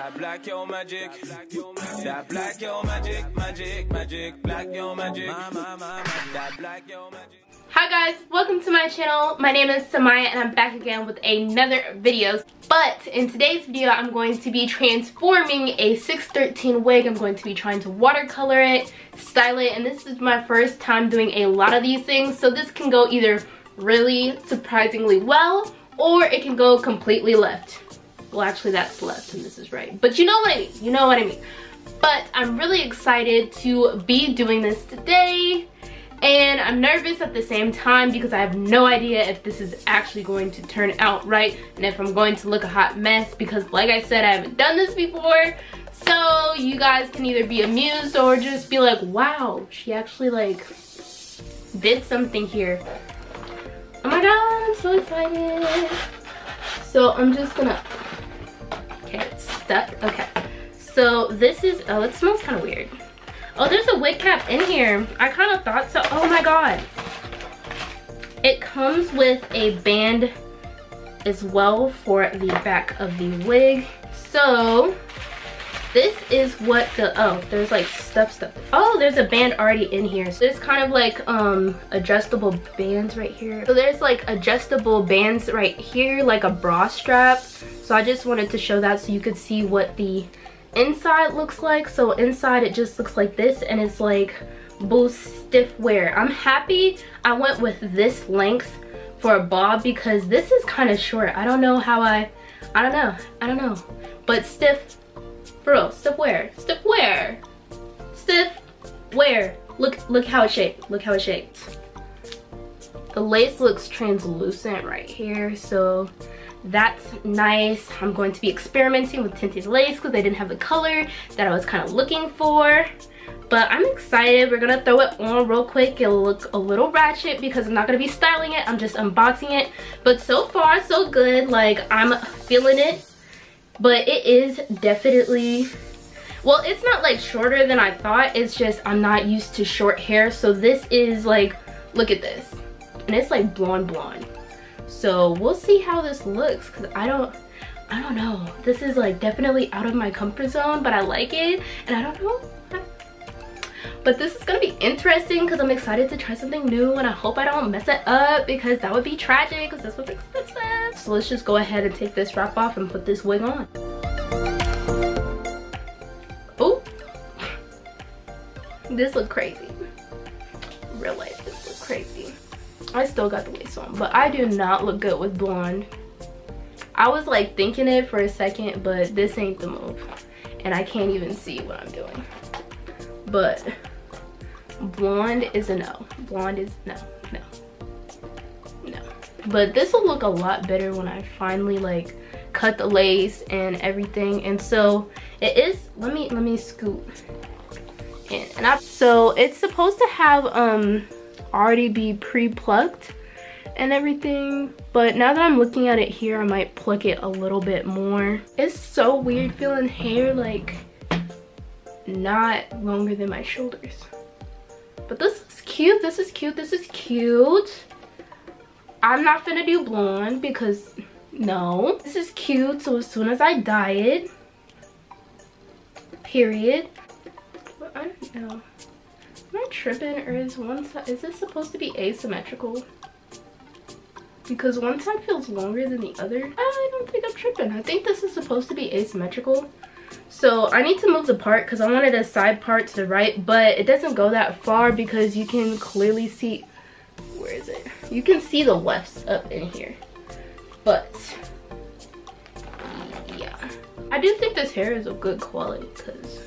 That black yo magic. That black yo magic, magic, magic. Black yo magic. That black yo magic. Hi guys, welcome to my channel. My name is Samaya and I'm back again with another video. But in today's video, I'm going to be transforming a 613 wig. I'm going to be trying to watercolor it, style it, and this is my first time doing a lot of these things. So this can go either really surprisingly well, or it can go completely left. Well, actually that's left and this is right. But you know what I mean, you know what I mean. But I'm really excited to be doing this today. And I'm nervous at the same time because I have no idea if this is actually going to turn out right and if I'm going to look a hot mess, because like I said, I haven't done this before. So you guys can either be amused or just be like, wow, she actually like did something here. Oh my god, I'm so excited. So I'm just gonna, okay, it's stuck, okay. So this is, oh, it smells kind of weird. Oh, there's a wig cap in here. I kind of thought so. Oh my god. It comes with a band as well for the back of the wig. So this is what the, oh, there's like stuff. Oh, there's a band already in here. So there's kind of like adjustable bands right here. So there's like adjustable bands right here, like a bra strap. So I just wanted to show that so you could see what the inside looks like. So inside it just looks like this, and it's like boost stiff wear. I'm happy I went with this length for a bob because this is kind of short. I don't know how I don't know, but stiff, for real, stiff wear. Look how it shaped, look how it shaped. The lace looks translucent right here, so that's nice. I'm going to be experimenting with tinted lace because they didn't have the color that I was kind of looking for. But I'm excited. We're gonna throw it on real quick. It'll look a little ratchet because I'm not gonna be styling it. I'm just unboxing it. But so far, so good. Like, I'm feeling it. But it is definitely, well, it's not like shorter than I thought. It's just I'm not used to short hair. So this is like, look at this. And it's like blonde. So we'll see how this looks, because I don't know. This is like definitely out of my comfort zone, but I like it, and I don't know. But this is gonna be interesting because I'm excited to try something new, and I hope I don't mess it up because that would be tragic because this was expensive. So let's just go ahead and take this wrap off and put this wig on. Oh, this look crazy. Real life, this look crazy. I still got the lace on, but I do not look good with blonde. I was like thinking it for a second, but this ain't the move. And I can't even see what I'm doing. But blonde is a no. Blonde is no. But this will look a lot better when I finally like cut the lace and everything. And so it is, let me scoot in. And so it's supposed to have already be pre-plucked and everything, but now that I'm looking at it here, I might pluck it a little bit more. It's so weird feeling hair like not longer than my shoulders. But this is cute, this is cute. I'm not gonna do blonde because no, this is cute. So as soon as I dye it, period. But I don't know, am I tripping, or is one side, is this supposed to be asymmetrical? Because one side feels longer than the other. I don't think I'm tripping. I think this is supposed to be asymmetrical. So I need to move the part because I wanted a side part to the right, but it doesn't go that far because you can clearly see, where is it? You can see the wefts up in here. But yeah, I do think this hair is of good quality because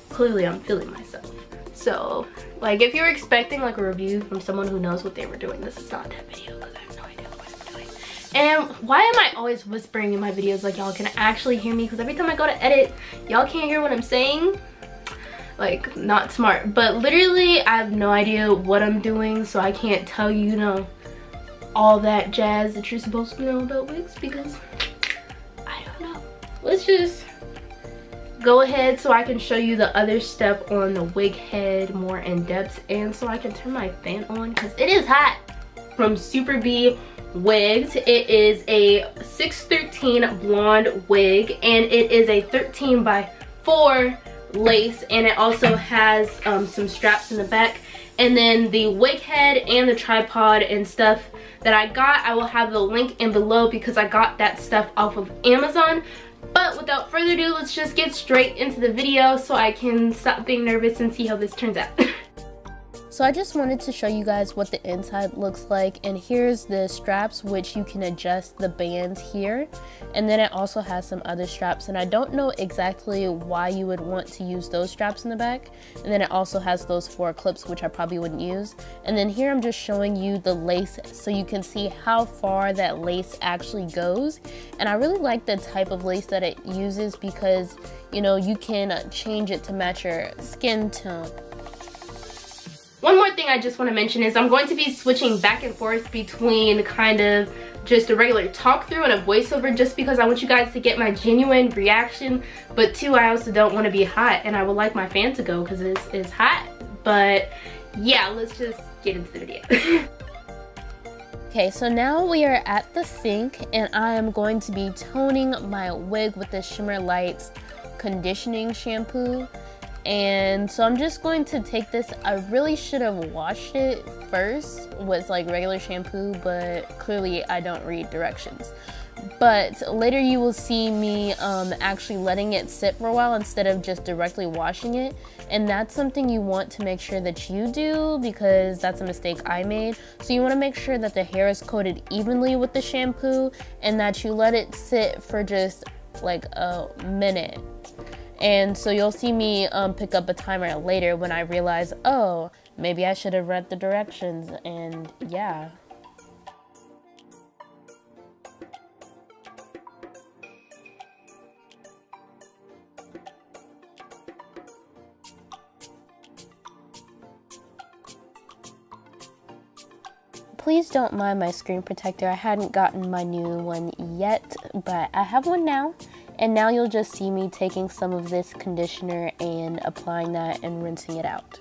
clearly I'm feeling myself. So, like, if you're expecting like a review from someone who knows what they were doing, this is not that video because I have no idea what I'm doing. And why am I always whispering in my videos like y'all can actually hear me? Because every time I go to edit, y'all can't hear what I'm saying. Like, not smart. But literally, I have no idea what I'm doing, so I can't tell you, you know, all that jazz that you're supposed to know about wigs because I don't know. Let's just go ahead so I can show you the other step on the wig head more in depth, and so I can turn my fan on because it is hot. From Superbwigs Wigs. It is a 613 blonde wig, and it is a 13 by 4 lace, and it also has some straps in the back. And then the wig head and the tripod and stuff that I got, I will have the link in below because I got that stuff off of Amazon. But without further ado, let's just get straight into the video so I can stop being nervous and see how this turns out. So I just wanted to show you guys what the inside looks like, and here's the straps, which you can adjust the bands here, and then it also has some other straps, and I don't know exactly why you would want to use those straps in the back. And then it also has those 4 clips, which I probably wouldn't use. And then here I'm just showing you the lace so you can see how far that lace actually goes. And I really like the type of lace that it uses because, you know, you can change it to match your skin tone. One more thing I just want to mention is I'm going to be switching back and forth between kind of just a regular talk through and a voiceover, just because I want you guys to get my genuine reaction, but 2, I also don't want to be hot, and I would like my fan to go because it's hot. But yeah, let's just get into the video. Okay, so now we are at the sink, and I am going to be toning my wig with the Shimmer Lights conditioning shampoo. And so I'm just going to take this. I really should have washed it first with like regular shampoo, but clearly I don't read directions. But later you will see me actually letting it sit for a while instead of just directly washing it. And that's something you want to make sure that you do, because that's a mistake I made. So you want to make sure that the hair is coated evenly with the shampoo and that you let it sit for just like a minute. And so you'll see me pick up a timer later when I realize, oh, maybe I should have read the directions, and yeah. Please don't mind my screen protector. I hadn't gotten my new one yet, but I have one now. And now you'll just see me taking some of this conditioner and applying that and rinsing it out.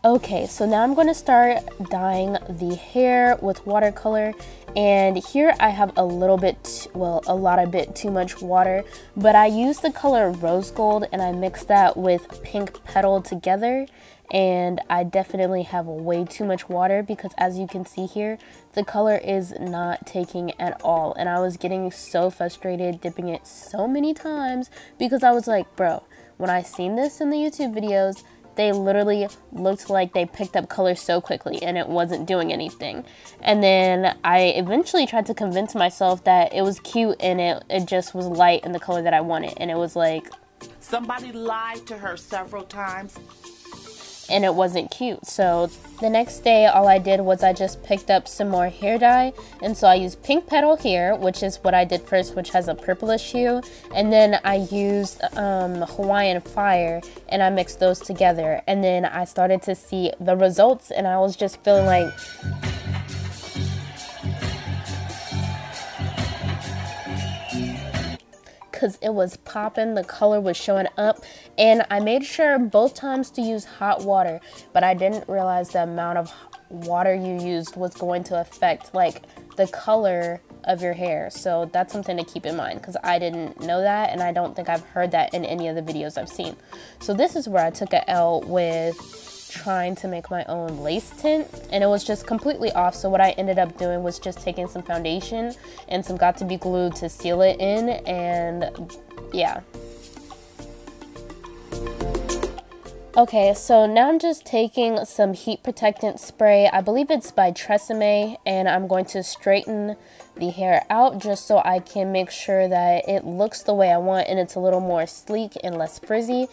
Okay, so now I'm going to start dyeing the hair with watercolor. And here I have a little bit, well, a lot of bit too much water, but I used the color rose gold and I mixed that with pink petal together. And I definitely have way too much water because, as you can see here, the color is not taking at all. And I was getting so frustrated, dipping it so many times, because I was like, bro, when I seen this in the YouTube videos, they literally looked like they picked up color so quickly and it wasn't doing anything. And then I eventually tried to convince myself that it was cute and it just was light in the color that I wanted. And it was like, somebody lied to her several times. And it wasn't cute. So the next day, all I did was I just picked up some more hair dye, and so I used pink petal here, which is what I did first, which has a purplish hue, and then I used Hawaiian fire, and I mixed those together, and then I started to see the results, and I was just feeling like, because it was popping, the color was showing up, and I made sure both times to use hot water, but I didn't realize the amount of water you used was going to affect like the color of your hair. So that's something to keep in mind, because I didn't know that, and I don't think I've heard that in any of the videos I've seen. So this is where I took a L with trying to make my own lace tint, and it was just completely off. So what I ended up doing was just taking some foundation and some Got To Be glue to seal it in, and yeah. Okay, so now I'm just taking some heat protectant spray. I believe it's by Tresemme, and I'm going to straighten the hair out just so I can make sure that it looks the way I want and it's a little more sleek and less frizzy.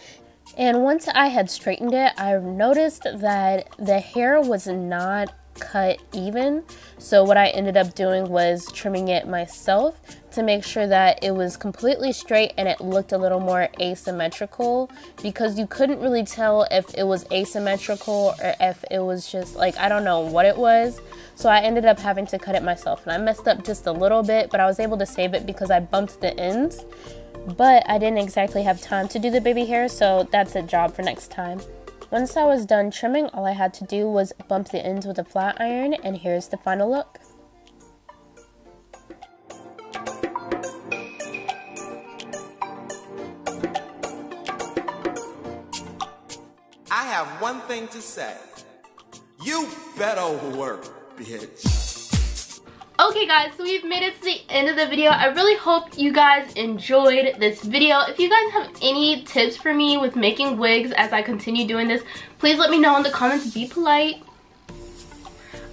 And once I had straightened it, I noticed that the hair was not cut even. So what I ended up doing was trimming it myself to make sure that it was completely straight and it looked a little more asymmetrical, because you couldn't really tell if it was asymmetrical or if it was just like, I don't know what it was. So I ended up having to cut it myself, and I messed up just a little bit, but I was able to save it because I bumped the ends. But I didn't exactly have time to do the baby hair, so that's a job for next time. Once I was done trimming, all I had to do was bump the ends with a flat iron, and here's the final look. I have one thing to say. You better work, bitch. Okay guys, so we've made it to the end of the video. I really hope you guys enjoyed this video. If you guys have any tips for me with making wigs as I continue doing this, please let me know in the comments. Be polite.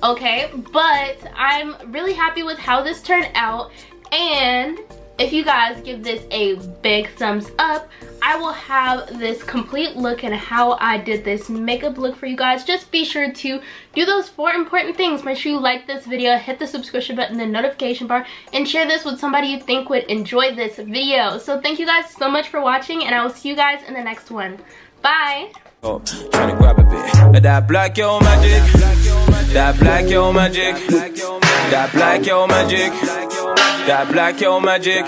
Okay, but I'm really happy with how this turned out, and if you guys give this a big thumbs up, I will have this complete look and how I did this makeup look for you guys. Just be sure to do those 4 important things. Make sure you like this video, hit the subscription button, the notification bar, and share this with somebody you think would enjoy this video. So thank you guys so much for watching, and I will see you guys in the next one. Bye! Oh, trying to grab a bit. That black yo magic. That black yo magic. That black yo magic. That black yo magic.